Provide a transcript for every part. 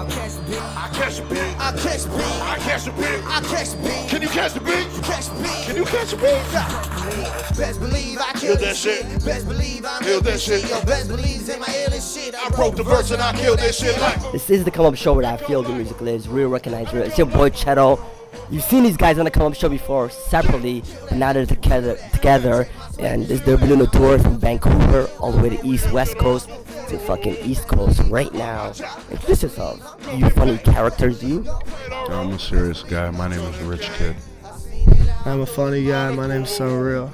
I'll catch the beat. I catch the beat. I catch the beat. I catch the beat. I catch the beat. Can you catch the beat? Catch the beat. Can you catch the beat? Best believe I Kill killed that this shit. shit. Best believe I Kill killed that this shit. shit. Yo, best believe in my illest shit. I broke the verse and I killed that shit like. This is the come up show where I feel the music lives. Real recognize real. It's your boy Cheto. You've seen these guys on the come up show before separately, but now they're together. And they're doing a tour from Vancouver all the way to East West Coast to fucking East Coast right now. Introduce yourselves. You funny characters, you. I'm a serious guy. My name is Rich Kidd. I'm a funny guy. My name's SonReal.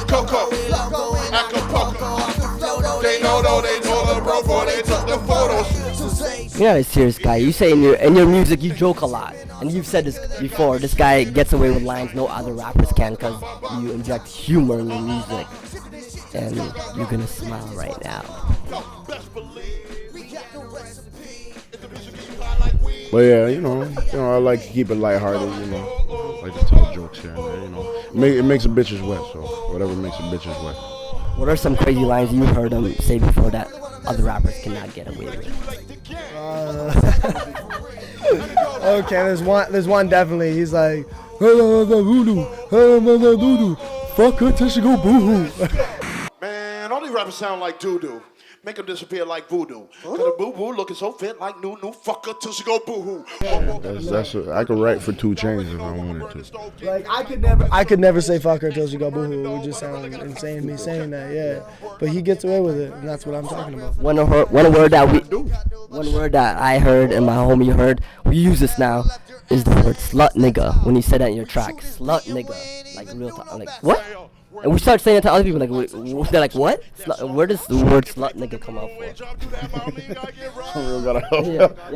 Coco, Acapulco. They know the road for they took the photos. You're not a serious guy. You say in your music you joke a lot, and you've said this before. This guy gets away with lines no other rappers can because you inject humor in your music, and you're gonna smile right now. But yeah, I like to keep it lighthearted. I like to tell jokes here and there. It makes a bitches wet. So whatever makes a bitches wet. What are some crazy lines you heard them say before that other rappers cannot get away with? Okay, there's one definitely. He's like, voodoo, fuck her till she go boo-hoo. Man, all these rappers sound like doo-doo. Make them disappear like voodoo. Cause the boo-boo looking so fit like new fucker till she go boo-hoo. I could write for 2 Chainz if I wanted to. Like I could never say fuck her till she go boo-hoo. It would just sound insane me saying that, yeah. But he gets away with it, and that's what I'm talking about. One word that I heard and my homie heard, we use this now, is the word slut nigga. When you said that in your track, slut nigga, like real talk. I'm like, what? And we start saying it to other people, like, they're like, what? Where does the word slut nigga come out I gotta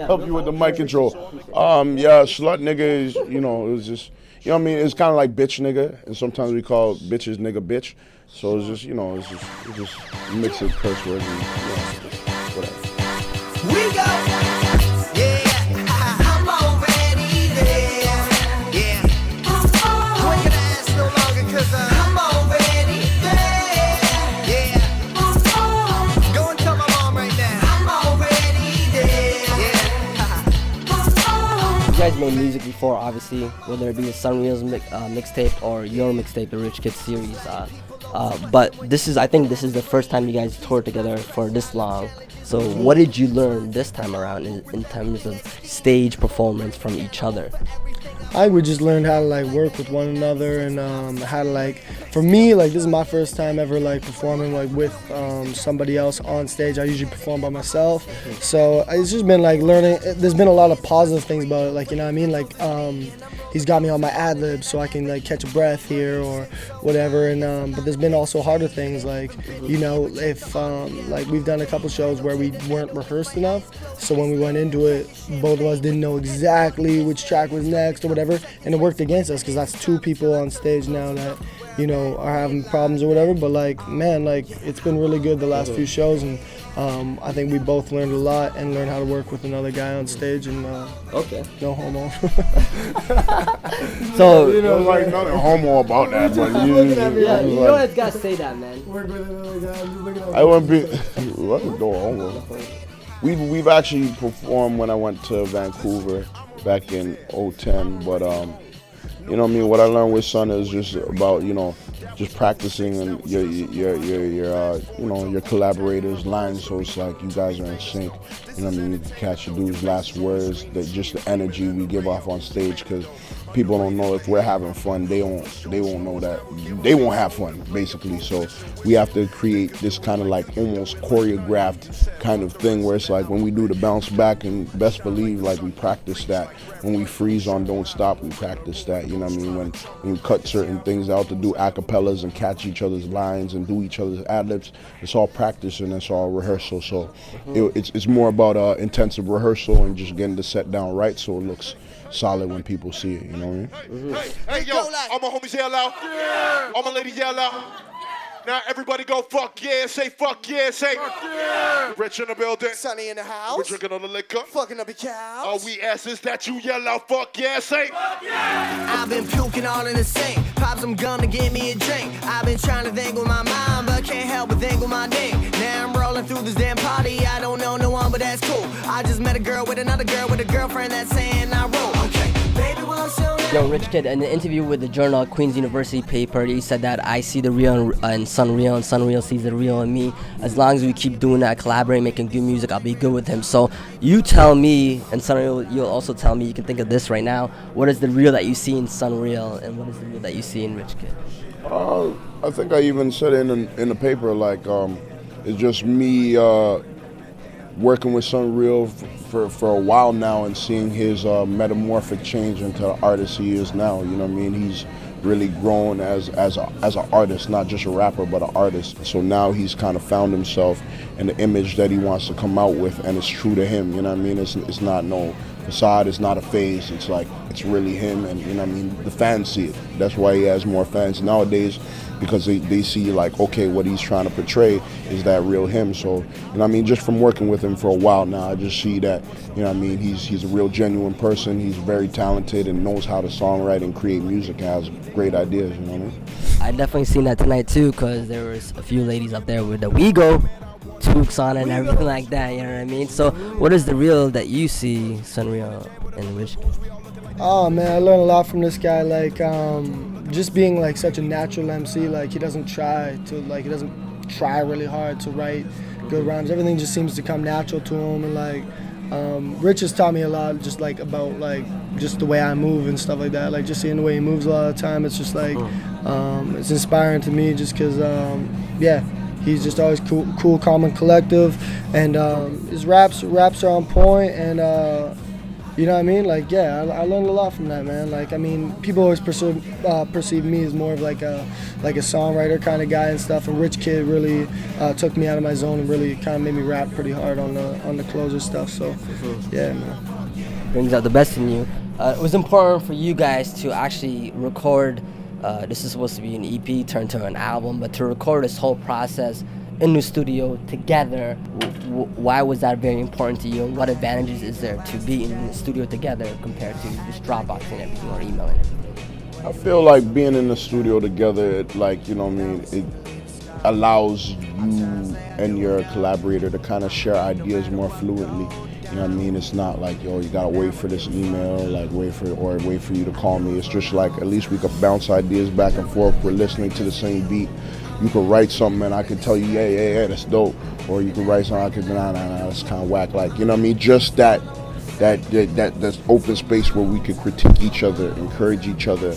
help you with the mic control. Slut nigga is, it was just, what I mean? It's kind of like bitch nigga, and sometimes we call bitches nigga bitch. So it's just, it's just a mix of curse words and, whatever. We go. I'm already there. Yeah. You ain't gonna ask no longer 'cause I'm already there. Yeah. Go and tell my mom right now. I'm already there. Yeah. You guys made music before, obviously, whether it be a SonReal's mixtape or your mixtape, the Rich Kidd series. But I think this is the first time you guys toured together for this long. So what did you learn this time around in terms of stage performance from each other? I would just learn how to work with one another and how to for me this is my first time ever performing with somebody else on stage. I usually perform by myself, so it's just been learning. There's been a lot of positive things about it, you know what I mean. He's got me on my ad libs so I can catch a breath here or whatever, and but there's been also harder things if we've done a couple shows where we weren't rehearsed enough, so when we went into it, both of us didn't know exactly which track was next or whatever, and it worked against us because that's 2 people on stage now that are having problems or whatever. But it's been really good the last few shows, and I think we both learned a lot and learned how to work with another guy on stage, and no homo. So There's nothing homo about that, but you always gotta say that, man. Work with another guy. I'm just looking at I wouldn't be. What? No homo. We've actually performed when I went to Vancouver back in 2010, but what I learned with Son is just about just practicing and your collaborators' lines, so it's like you guys are in sync. You catch the dude's last words, just the energy we give off on stage, because people don't know if we're having fun. They won't know that. They won't have fun, basically. So we have to create this kind of almost choreographed kind of thing where it's when we do the bounce back, and best believe we practice that. When we freeze on Don't Stop, we practice that. You know what I mean? When you cut certain things out to do acapellas and catch each other's lines and do each other's ad-libs, it's all practice and it's all rehearsal. So it's more about intensive rehearsal and just getting the set down right so it looks solid when people see it, you know what I mean? Hey, yo, all my homies yell out. Yeah. All my ladies yell out. Now everybody go fuck yeah, say fuck yeah, say fuck yeah. Rich in the building. Sunny in the house. We're drinking all the liquor. Fucking up your cows. All we ask is that you yell out fuck yeah, say fuck yeah. I've been puking all in the sink. Pop some gum and give me a drink. I've been trying to think with my mind, but can't help but think with my dick. Now I'm rolling rolling through this damn party. I don't know no one, but that's cool. I just met a girl with another girl with a girlfriend that's saying I roll. Okay, baby, well, I'm so Yo, Rich Kidd, in the interview with the journal Queen's University paper, you said that I see the real in SonReal, and SonReal sees the real in me. As long as we keep doing that, collaborating, making good music, I'll be good with him. So you tell me, and SonReal, you'll also tell me, you can think of this right now, what is the real that you see in SonReal, and what is the real that you see in Rich Kidd? I think I even said it in the paper, like, it's just me working with SonReal for a while now and seeing his metamorphic change into the artist he is now. You know what I mean? He's really grown as an artist, not just a rapper, but an artist. So now he's kind of found himself and the image that he wants to come out with, and it's true to him. You know what I mean? It's not no facade, it's not a phase. It's like, it's really him, and you know what I mean? The fans see it. That's why he has more fans nowadays, because they see like, okay, what he's trying to portray is that real him. So, you know what I mean, just from working with him for a while now, I just see that, you know what I mean, he's a real genuine person. He's very talented and knows how to songwrite and create music and has great ideas, you know what I mean? I definitely seen that tonight too, because there was a few ladies up there with the WeGo tubes on and everything like that, you know what I mean? So what is the real that you see, SonReal and Rich Kidd? Oh man, I learned a lot from this guy. Like, just being like such a natural MC. Like, he doesn't try really hard to write good rhymes. Everything just seems to come natural to him. And like, Rich has taught me a lot, just like about like just the way I move and stuff like that. Like, just seeing the way he moves a lot of the time, it's just like it's inspiring to me. Just because, yeah, he's just always cool, calm, and collective. And his raps are on point. And you know what I mean? Like, yeah, I learned a lot from that, man. Like, I mean, people always perceive me as more of like a songwriter kind of guy and stuff. And Rich Kidd really took me out of my zone and really kind of made me rap pretty hard on the closer stuff. So, yeah, man. Brings out the best in you. It was important for you guys to actually record. This is supposed to be an EP turned to an album, but to record this whole process in the studio together, why was that very important to you, and what advantages is there to be in the studio together compared to just Dropboxing everything or emailing everything? I feel like being in the studio together, like, you know what I mean, it allows you and your collaborator to kind of share ideas more fluently. You know what I mean? It's not like, yo, you gotta wait for this email, like wait for you to call me. It's just like, at least we could bounce ideas back and forth. We're listening to the same beat. You could write something and I could tell you, yeah, that's dope. Or you could write something, I could be, nah, that's kind of whack. Like, you know what I mean? Just that open space where we could critique each other, encourage each other,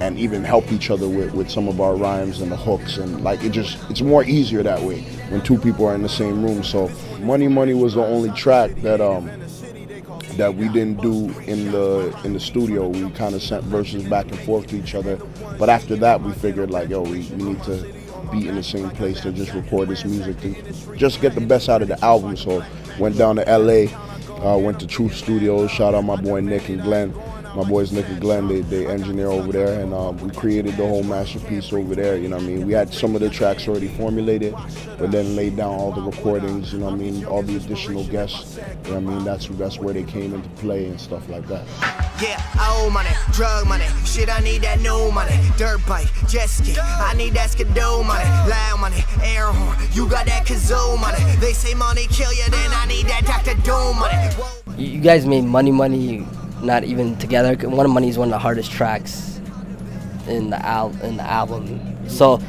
and even help each other with some of our rhymes and the hooks. And like, it's more easier that way when two people are in the same room. So Money was the only track that we didn't do in the studio. We kind of sent verses back and forth to each other. But after that, we figured like, yo, we need to be in the same place to just record this music, to just get the best out of the album. So went down to LA, went to Truth Studios, shout out my boy Nick and Glenn. My boys Nick and Glenn, they engineer over there, and we created the whole masterpiece over there, you know what I mean? We had some of the tracks already formulated, but then laid down all the recordings, you know what I mean, all the additional guests, you know what I mean? That's where they came into play and stuff like that. yeah, I owe money, drug money, shit, I need that new money, dirt bike, jet ski, I need that skidoo money, loud money, air horn, you got that kazoo money, they say money kill you, then I need that Dr. Doom money. You guys made Money not even together. One of Money is one of the hardest tracks in the album. So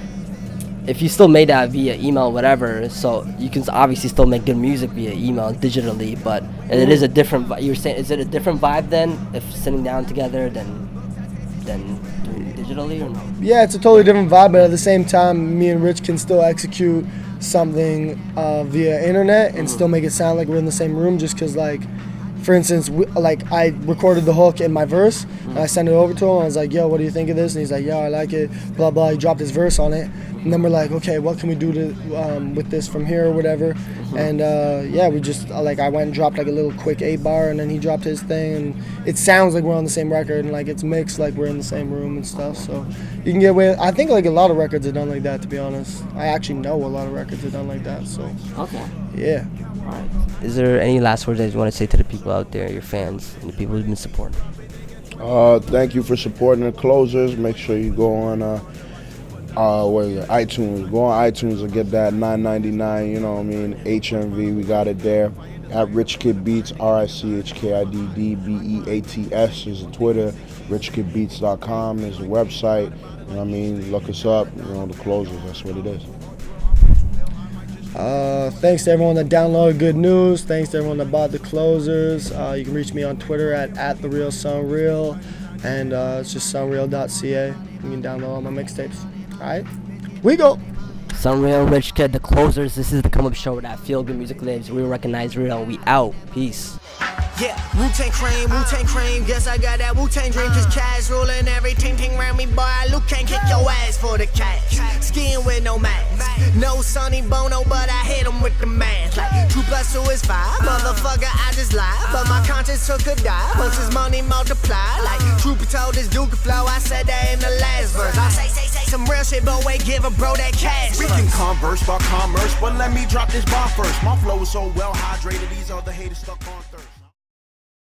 if you still made that via email, whatever, so you can obviously still make good music via email digitally, but it is a different. You're saying, is it a different vibe then if sitting down together than doing it digitally or no? Yeah, it's a totally different vibe, but at the same time, me and Rich can still execute something via internet and still make it sound like we're in the same room. Just because, like, for instance, I recorded the hook in my verse, and I sent it over to him. I was like, yo, what do you think of this? And he's like, yo, I like it, blah, blah. He dropped his verse on it. And then we're like, okay, what can we do with this from here or whatever? And, yeah, we just, I went and dropped, like, a little quick 8-bar, and then he dropped his thing. And it sounds like we're on the same record, and, like, it's mixed like we're in the same room and stuff. So you can get away. I think, like, a lot of records are done like that, to be honest. I actually know a lot of records are done like that, so. Okay. Yeah. All right. Is there any last words that you want to say to the people out there, your fans, and the people who've been supporting? Thank you for supporting the closers. Make sure you go on What is it? iTunes. Go on iTunes and get that $9.99. You know what I mean? HMV. We got it there. At Rich Kid Beats. RichKiddBeats is the Twitter. RichKidBeats.com is the website. You know what I mean? Look us up. You know, the closers. That's what it is. Thanks to everyone that downloaded Good News. Thanks to everyone that bought the closers. You can reach me on Twitter at @TheRealSonReal, and it's just sonreal.ca. You can download all my mixtapes. All right, we go. SonReal, Rich Kid, the closers. This is the come up show that feel good music lives. Real recognize real. We out. Peace. Yeah, Wu-Tang cream, guess I got that Wu-Tang dream. Just cash ruling every ting around me, boy. Luke can't kick your ass for the cash. Skin with no mask, no Sonny Bono, but I hit him with the mask. Like 2 + 2 is 5, motherfucker, I just lied. But my conscience took a dive, once his money multiplied. Like Trooper told his Duke flow, I said that in the last verse. I say some real shit, but wait, give a bro that cash. We can converse about commerce, but let me drop this bar first. My flow is so well hydrated, these other haters stuck on thirst.